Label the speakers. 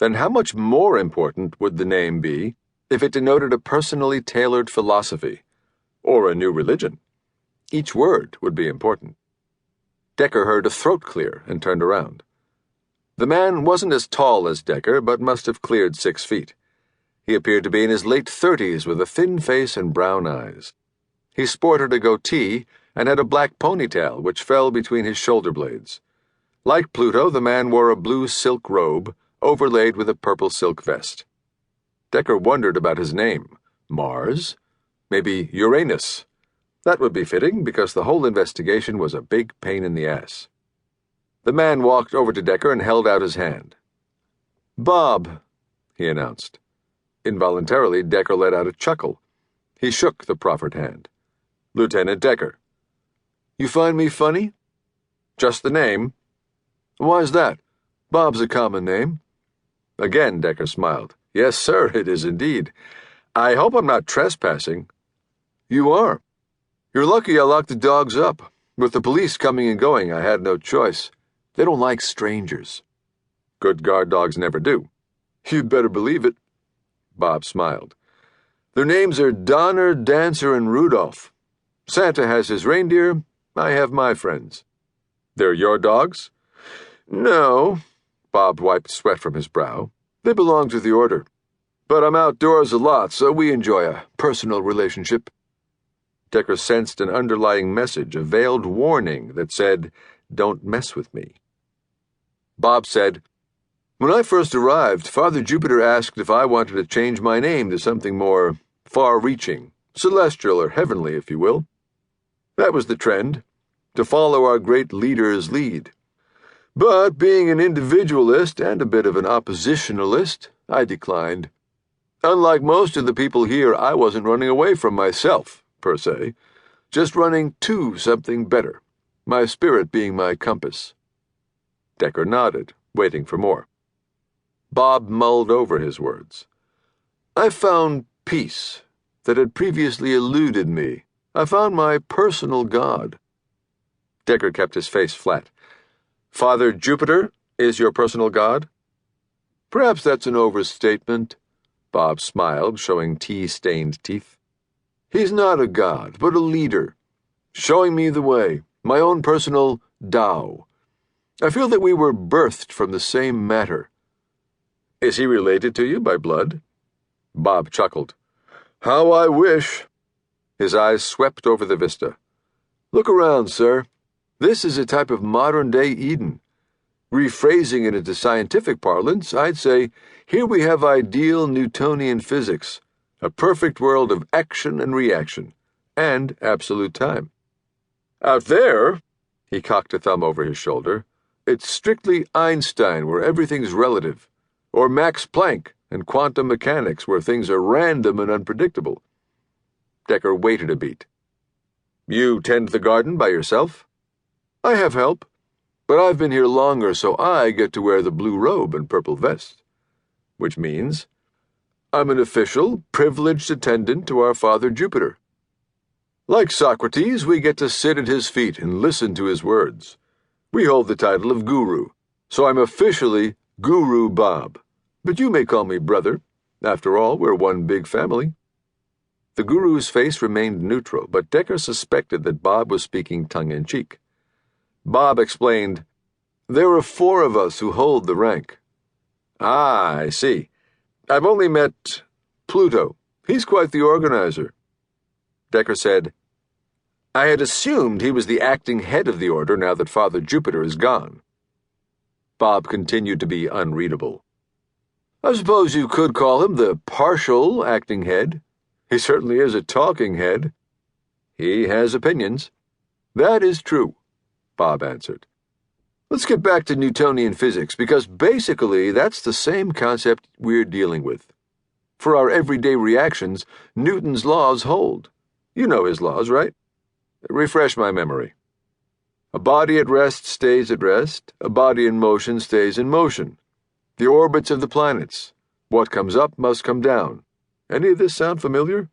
Speaker 1: then how much more important would the name be if it denoted a personally tailored philosophy, or a new religion? Each word would be important. Decker heard a throat clear and turned around. The man wasn't as tall as Decker, but must have cleared 6 feet. He appeared to be in his late 30s with a thin face and brown eyes. He sported a goatee and had a black ponytail which fell between his shoulder blades. Like Pluto, the man wore a blue silk robe overlaid with a purple silk vest. Decker wondered about his name. Mars? Maybe Uranus. That would be fitting, because the whole investigation was a big pain in the ass. The man walked over to Decker and held out his hand. "Bob," he announced. Involuntarily, Decker let out a chuckle. He shook the proffered hand. "Lieutenant Decker." "You find me funny?" "Just the name." "Why's that? Bob's a common name." Again Decker smiled. "Yes, sir, it is indeed. I hope I'm not trespassing." "You are. You're lucky I locked the dogs up. With the police coming and going, I had no choice. They don't like strangers." "Good guard dogs never do." "You'd better believe it." Bob smiled. "Their names are Donner, Dancer, and Rudolph. Santa has his reindeer, I have my friends." "They're your dogs?" "No." Bob wiped sweat from his brow. "They belong to the order. But I'm outdoors a lot, so we enjoy a personal relationship." Decker sensed an underlying message, a veiled warning that said, "Don't mess with me." Bob said, "When I first arrived, Father Jupiter asked if I wanted to change my name to something more far-reaching, celestial or heavenly, if you will. That was the trend, to follow our great leader's lead. But being an individualist and a bit of an oppositionalist, I declined. Unlike most of the people here, I wasn't running away from myself, per se, just running to something better, my spirit being my compass." Decker nodded, waiting for more. Bob mulled over his words. "I found peace that had previously eluded me. I found my personal God." Decker kept his face flat. "Father Jupiter is your personal God?" "Perhaps that's an overstatement." Bob smiled, showing tea-stained teeth. "He's not a god, but a leader, showing me the way, my own personal Tao. I feel that we were birthed from the same matter." "Is he related to you by blood?" Bob chuckled. "How I wish." His eyes swept over the vista. "Look around, sir. This is a type of modern-day Eden. Rephrasing it into scientific parlance, I'd say, here we have ideal Newtonian physics, a perfect world of action and reaction, and absolute time. Out there," he cocked a thumb over his shoulder, "it's strictly Einstein, where everything's relative, or Max Planck and quantum mechanics, where things are random and unpredictable." Decker waited a beat. "You tend the garden by yourself?" "I have help, but I've been here longer, so I get to wear the blue robe and purple vest." "Which means?" "I'm an official, privileged attendant to our Father Jupiter. Like Socrates, we get to sit at his feet and listen to his words. We hold the title of Guru, so I'm officially Guru Bob. But you may call me brother. After all, we're one big family." The Guru's face remained neutral, but Decker suspected that Bob was speaking tongue-in-cheek. Bob explained, "There are 4 of us who hold the rank." "Ah, I see. I've only met Pluto. He's quite the organizer." Decker said, "I had assumed he was the acting head of the order now that Father Jupiter is gone." Bob continued to be unreadable. "I suppose you could call him the partial acting head. He certainly is a talking head." "He has opinions." "That is true," Bob answered. "Let's get back to Newtonian physics, because basically that's the same concept we're dealing with. For our everyday reactions, Newton's laws hold. You know his laws, right? Refresh my memory." "A body at rest stays at rest. A body in motion stays in motion. The orbits of the planets. What comes up must come down. Any of this sound familiar?"